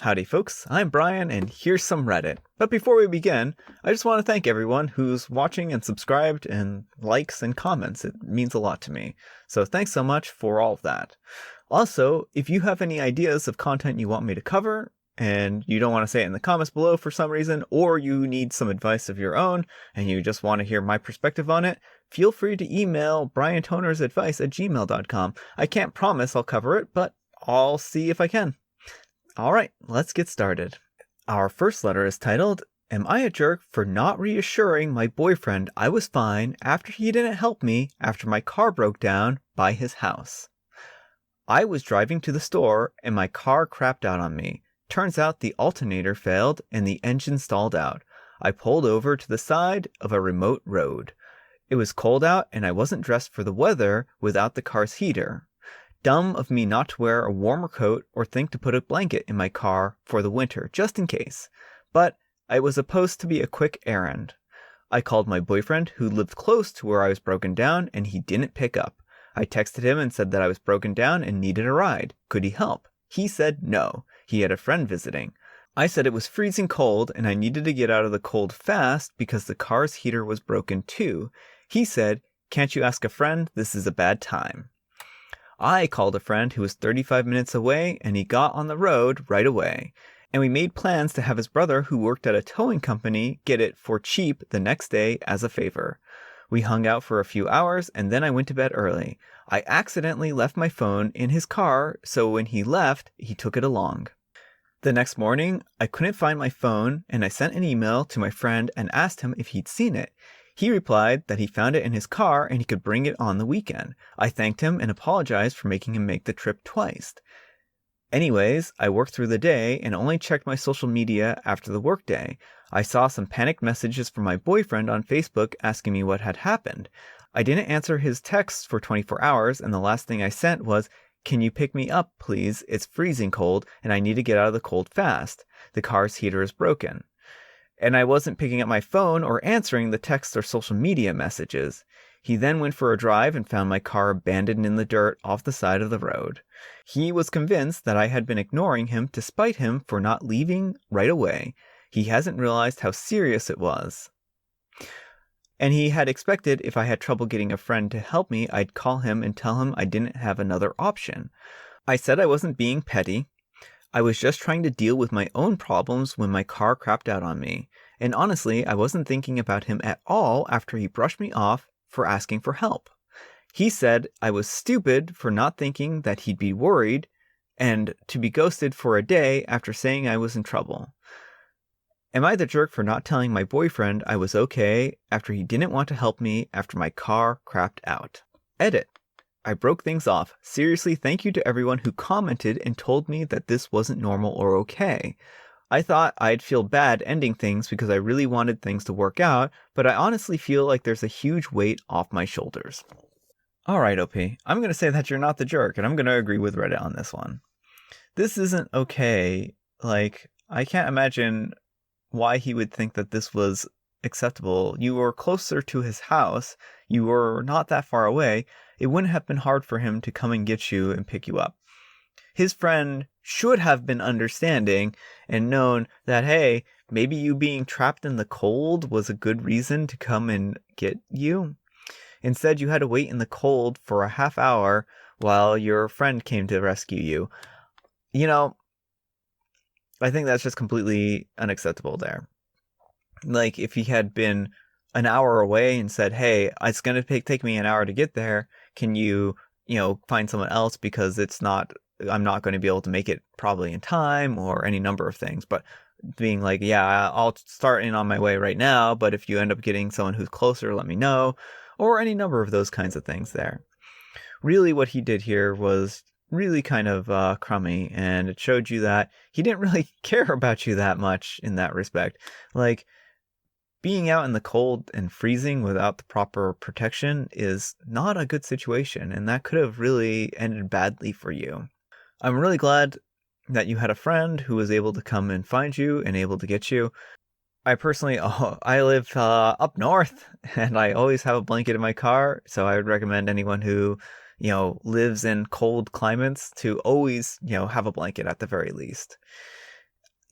Howdy folks, I'm Brian and here's some Reddit. But before we begin, I just want to thank everyone who's watching and subscribed and likes and comments. It means a lot to me. So thanks so much for all of that. Also, if you have any ideas of content you want me to cover, and you don't want to say it in the comments below for some reason, or you need some advice of your own, and you just want to hear my perspective on it, feel free to email briantonersadvice@gmail.com. I can't promise I'll cover it, but I'll see if I can. Alright, let's get started. Our first letter is titled, Am I a jerk for not reassuring my boyfriend I was fine after he didn't help me after my car broke down by his house? I was driving to the store and my car crapped out on me. Turns out the alternator failed and the engine stalled out. I pulled over to the side of a remote road. It was cold out and I wasn't dressed for the weather without the car's heater. Dumb of me not to wear a warmer coat or think to put a blanket in my car for the winter, just in case. But it was supposed to be a quick errand. I called my boyfriend, who lived close to where I was broken down, and he didn't pick up. I texted him and said that I was broken down and needed a ride. Could he help? He said no. He had a friend visiting. I said it was freezing cold and I needed to get out of the cold fast because the car's heater was broken too. He said, "Can't you ask a friend? This is a bad time." I called a friend who was 35 minutes away and he got on the road right away. And we made plans to have his brother who worked at a towing company get it for cheap the next day as a favor. We hung out for a few hours and then I went to bed early. I accidentally left my phone in his car, so when he left, he took it along. The next morning, I couldn't find my phone and I sent an email to my friend and asked him if he'd seen it. He replied that he found it in his car and he could bring it on the weekend. I thanked him and apologized for making him make the trip twice. Anyways, I worked through the day and only checked my social media after the workday. I saw some panicked messages from my boyfriend on Facebook asking me what had happened. I didn't answer his texts for 24 hours and the last thing I sent was, "Can you pick me up, please? It's freezing cold and I need to get out of the cold fast. The car's heater is broken." And I wasn't picking up my phone or answering the text or social media messages. He then went for a drive and found my car abandoned in the dirt off the side of the road. He was convinced that I had been ignoring him to spite him for not leaving right away. He hasn't realized how serious it was. And he had expected if I had trouble getting a friend to help me, I'd call him and tell him I didn't have another option. I said I wasn't being petty. I was just trying to deal with my own problems when my car crapped out on me. And honestly, I wasn't thinking about him at all after he brushed me off for asking for help. He said I was stupid for not thinking that he'd be worried and to be ghosted for a day after saying I was in trouble. Am I the jerk for not telling my boyfriend I was okay after he didn't want to help me after my car crapped out? Edit. I broke things off. Seriously, thank you to everyone who commented and told me that this wasn't normal or okay. I thought I'd feel bad ending things because I really wanted things to work out, but I honestly feel like there's a huge weight off my shoulders. Alright, OP, I'm going to say that you're not the jerk, and I'm going to agree with Reddit on this one. This isn't okay. Like, I can't imagine why he would think that this was acceptable. You were closer to his house. You were not that far away. It wouldn't have been hard for him to come and get you and pick you up. His friend should have been understanding and known that, hey, maybe you being trapped in the cold was a good reason to come and get you. Instead, you had to wait in the cold for a half hour while your friend came to rescue you. You know, I think that's just completely unacceptable there. Like, if he had been an hour away and said, "Hey, it's going to take me an hour to get there. Can you find someone else because I'm not going to be able to make it probably in time," or any number of things. But being like, "Yeah, I'll start in on my way right now, but if you end up getting someone who's closer, let me know," or any number of those kinds of things there. Really what he did here was really kind of crummy, and it showed you that he didn't really care about you that much in that respect. Like, being out in the cold and freezing without the proper protection is not a good situation, and that could have really ended badly for you. I'm really glad that you had a friend who was able to come and find you and able to get you. I personally, I live up north, and I always have a blanket in my car, so I would recommend anyone who lives in cold climates to always have a blanket at the very least.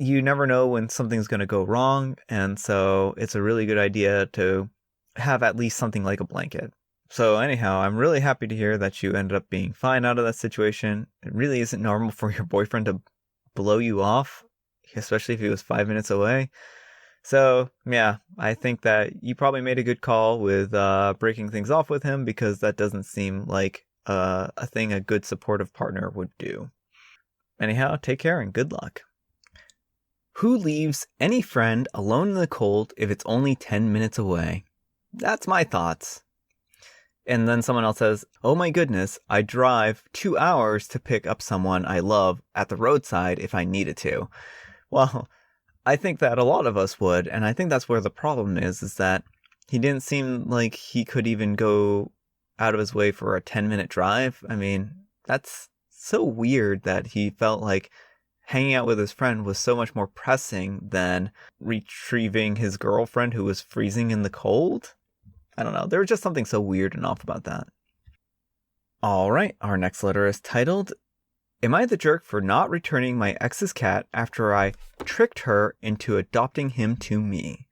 you never know when something's going to go wrong, and so it's a really good idea to have at least something like a blanket. So anyhow, I'm really happy to hear that you ended up being fine out of that situation. It really isn't normal for your boyfriend to blow you off, especially if he was 5 minutes away. So yeah, I think that you probably made a good call with breaking things off with him, because that doesn't seem like a thing a good supportive partner would do. Anyhow, take care and good luck. Who leaves any friend alone in the cold if it's only 10 minutes away? That's my thoughts. And then someone else says, oh my goodness, I drive 2 hours to pick up someone I love at the roadside if I needed to. Well, I think that a lot of us would, and I think that's where the problem is that he didn't seem like he could even go out of his way for a 10-minute drive. I mean, that's so weird that he felt like hanging out with his friend was so much more pressing than retrieving his girlfriend who was freezing in the cold. I don't know. There was just something so weird and off about that. All right, our next letter is titled, Am I the jerk for not returning my ex's cat after I tricked her into adopting him to me?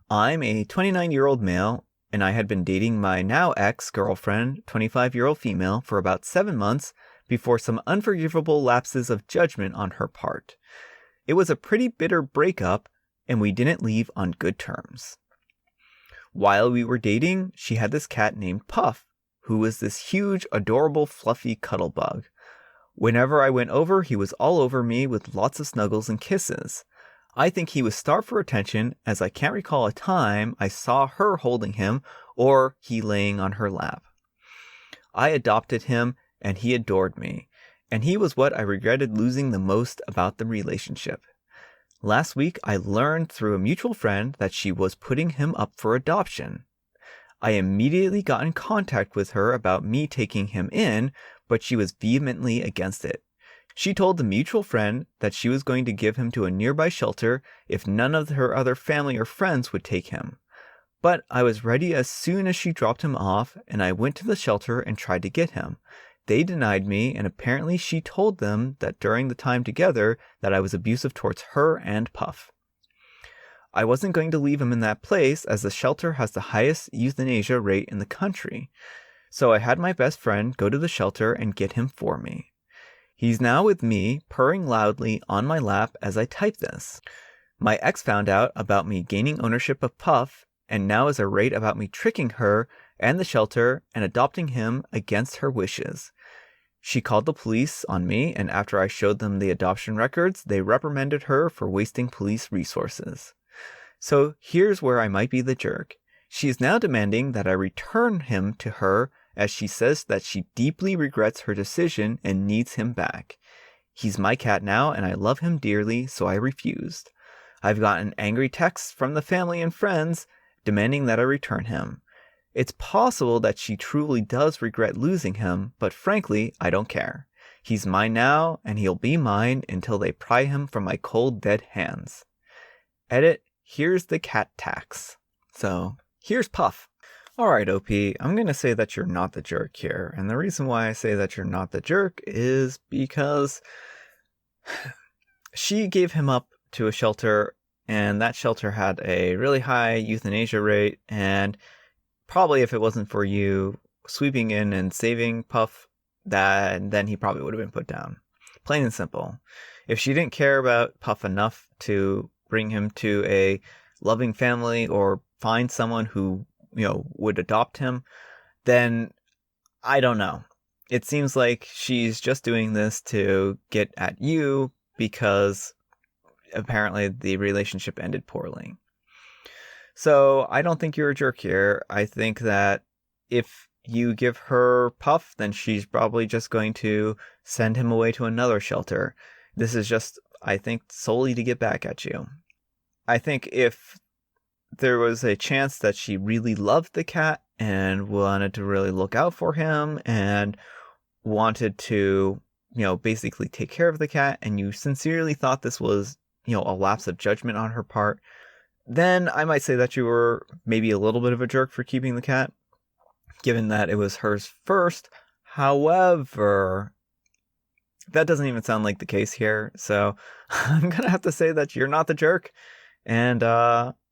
I'm a 29-year-old male, and I had been dating my now ex-girlfriend, 25-year-old female, for about 7 months before some unforgivable lapses of judgment on her part. It was a pretty bitter breakup, and we didn't leave on good terms. While we were dating, she had this cat named Puff, who was this huge, adorable, fluffy cuddle bug. Whenever I went over, he was all over me with lots of snuggles and kisses. I think he was starved for attention, as I can't recall a time I saw her holding him or he laying on her lap. I adopted him, and he adored me, and he was what I regretted losing the most about the relationship. Last week, I learned through a mutual friend that she was putting him up for adoption. I immediately got in contact with her about me taking him in, but she was vehemently against it. She told the mutual friend that she was going to give him to a nearby shelter if none of her other family or friends would take him. But I was ready as soon as she dropped him off, and I went to the shelter and tried to get him. They denied me, and apparently she told them that during the time together that I was abusive towards her and Puff. I wasn't going to leave him in that place, as the shelter has the highest euthanasia rate in the country. So I had my best friend go to the shelter and get him for me. He's now with me, purring loudly on my lap as I type this. My ex found out about me gaining ownership of Puff, and now is irate about me tricking her and the shelter and adopting him against her wishes. She called the police on me, and after I showed them the adoption records, they reprimanded her for wasting police resources. So here's where I might be the jerk. She is now demanding that I return him to her, as she says that she deeply regrets her decision and needs him back. He's my cat now, and I love him dearly, so I refused. I've gotten angry texts from the family and friends demanding that I return him. It's possible that she truly does regret losing him, but frankly, I don't care. He's mine now, and he'll be mine until they pry him from my cold, dead hands. Edit, here's the cat tax. So, here's Puff. Alright, OP, I'm going to say that you're not the jerk here. And the reason why I say that you're not the jerk is because she gave him up to a shelter, and that shelter had a really high euthanasia rate, and probably if it wasn't for you sweeping in and saving Puff, then he probably would have been put down. Plain and simple. If she didn't care about Puff enough to bring him to a loving family or find someone who, would adopt him, then I don't know. It seems like she's just doing this to get at you because apparently the relationship ended poorly. So I don't think you're a jerk here. I think that if you give her Puff, then she's probably just going to send him away to another shelter. This is just, I think, solely to get back at you. I think if there was a chance that she really loved the cat and wanted to really look out for him and wanted to, basically take care of the cat, and you sincerely thought this was, a lapse of judgment on her part, then I might say that you were maybe a little bit of a jerk for keeping the cat, given that it was hers first. However, That doesn't even sound like the case here, so I'm gonna have to say that you're not the jerk. And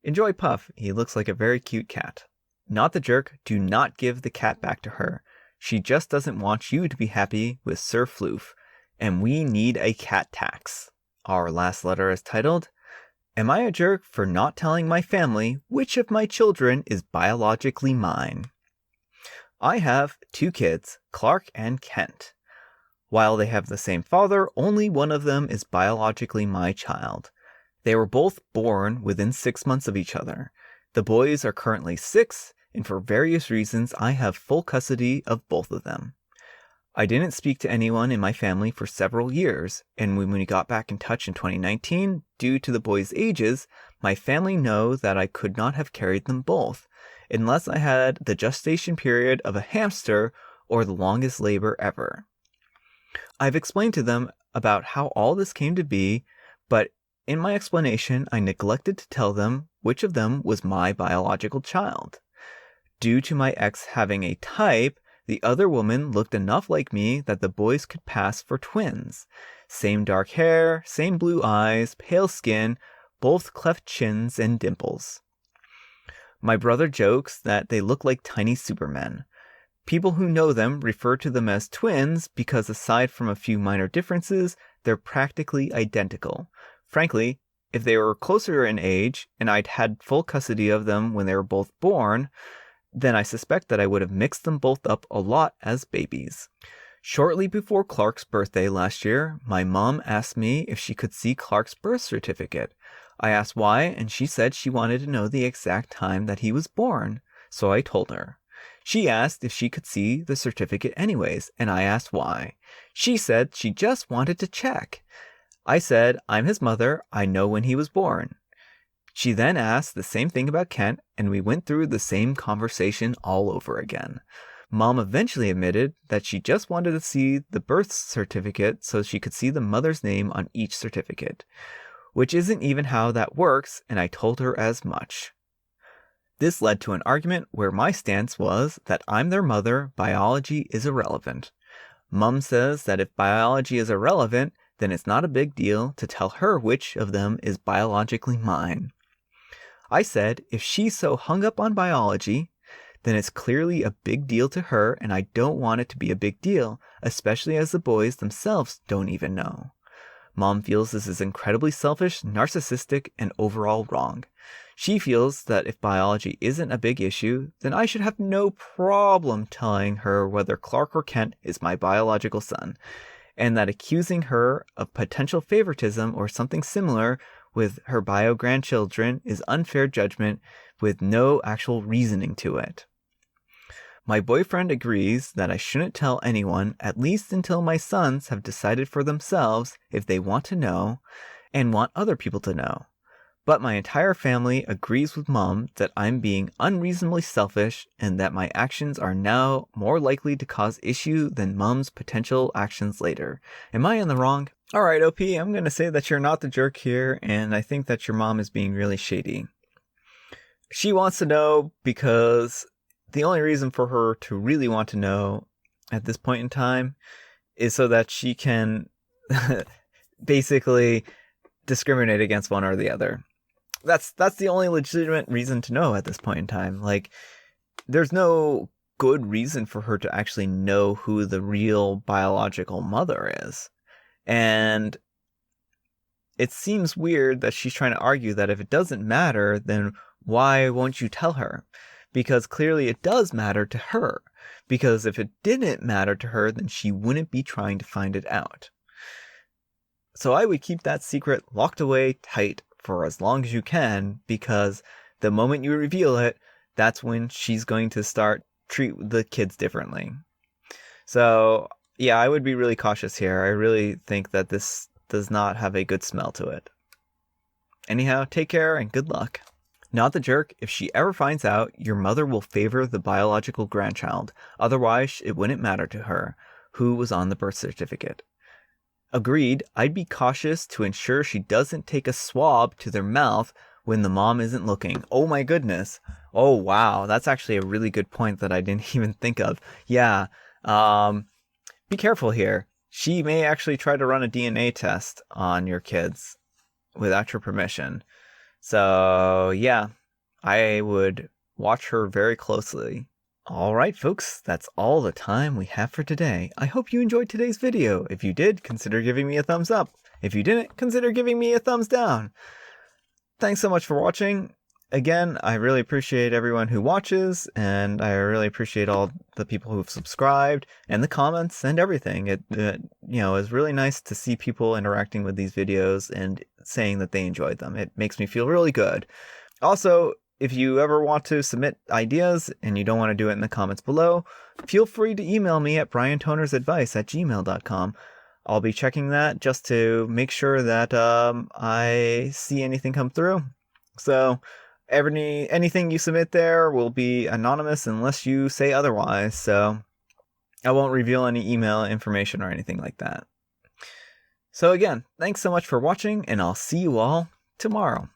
enjoy Puff. He looks like a very cute cat. Not the jerk. Do not give the cat back to her. She just doesn't want you to be happy with Sir Floof. And we need a cat tax. Our last letter is titled, Am I a jerk for not telling my family which of my children is biologically mine? I have 2 kids, Clark and Kent. While they have the same father, only one of them is biologically my child. They were both born within 6 months of each other. The boys are currently 6, and for various reasons, I have full custody of both of them. I didn't speak to anyone in my family for several years, and when we got back in touch in 2019, due to the boys' ages, my family know that I could not have carried them both, unless I had the gestation period of a hamster or the longest labor ever. I've explained to them about how all this came to be, but in my explanation, I neglected to tell them which of them was my biological child. Due to my ex having a type, the other woman looked enough like me that the boys could pass for twins. Same dark hair, same blue eyes, pale skin, both cleft chins and dimples. My brother jokes that they look like tiny supermen. People who know them refer to them as twins because aside from a few minor differences, they're practically identical. Frankly, if they were closer in age and I'd had full custody of them when they were both born, then I suspect that I would have mixed them both up a lot as babies. Shortly before Clark's birthday last year, my mom asked me if she could see Clark's birth certificate. I asked why, and she said she wanted to know the exact time that he was born, so I told her. She asked if she could see the certificate anyways, and I asked why. She said she just wanted to check. I said, I'm his mother, I know when he was born. She then asked the same thing about Kent, and we went through the same conversation all over again. Mom eventually admitted that she just wanted to see the birth certificate so she could see the mother's name on each certificate, which isn't even how that works, and I told her as much. This led to an argument where my stance was that I'm their mother, biology is irrelevant. Mom says that if biology is irrelevant, then it's not a big deal to tell her which of them is biologically mine. I said if she's so hung up on biology, then it's clearly a big deal to her, and I don't want it to be a big deal, especially as the boys themselves don't even know. Mom feels this is incredibly selfish, narcissistic, and overall wrong. She feels that if biology isn't a big issue, then I should have no problem telling her whether Clark or Kent is my biological son, and that accusing her of potential favoritism or something similar with her bio-grandchildren is unfair judgment with no actual reasoning to it. My boyfriend agrees that I shouldn't tell anyone, at least until my sons have decided for themselves if they want to know and want other people to know. But my entire family agrees with Mom that I'm being unreasonably selfish and that my actions are now more likely to cause issue than Mom's potential actions later. Am I in the wrong? Alright, OP, I'm going to say that you're not the jerk here, and I think that your mom is being really shady. She wants to know because the only reason for her to really want to know at this point in time is so that she can basically discriminate against one or the other. That's the only legitimate reason to know at this point in time. Like, there's no good reason for her to actually know who the real biological mother is. And it seems weird that she's trying to argue that if it doesn't matter, then why won't you tell her? Because clearly it does matter to her. Because if it didn't matter to her, then she wouldn't be trying to find it out. So I would keep that secret locked away tight for as long as you can, because the moment you reveal it, that's when she's going to start treat the kids differently. So yeah, I would be really cautious here. I really think that this does not have a good smell to it. Anyhow, take care and good luck. Not the jerk. If she ever finds out, your mother will favor the biological grandchild. Otherwise, it wouldn't matter to her who was on the birth certificate. Agreed, I'd be cautious to ensure she doesn't take a swab to their mouth when the mom isn't looking. Oh my goodness. Oh wow, that's actually a really good point that I didn't even think of. Yeah, be careful here. she may actually try to run a DNA test on your kids without your permission. So, yeah, I would watch her very closely. All right, folks, that's all the time we have for today. I hope you enjoyed today's video. If you did, consider giving me a thumbs up. If you didn't, consider giving me a thumbs down. Thanks so much for watching. Again, I really appreciate everyone who watches, and I really appreciate all the people who've subscribed, and the comments, and everything. It is really nice to see people interacting with these videos and saying that they enjoyed them. It makes me feel really good. Also, if you ever want to submit ideas and you don't want to do it in the comments below, feel free to email me at briantonersadvice@gmail.com. I'll be checking that just to make sure that I see anything come through. So anything you submit there will be anonymous unless you say otherwise. So I won't reveal any email information or anything like that. So again, thanks so much for watching, and I'll see you all tomorrow.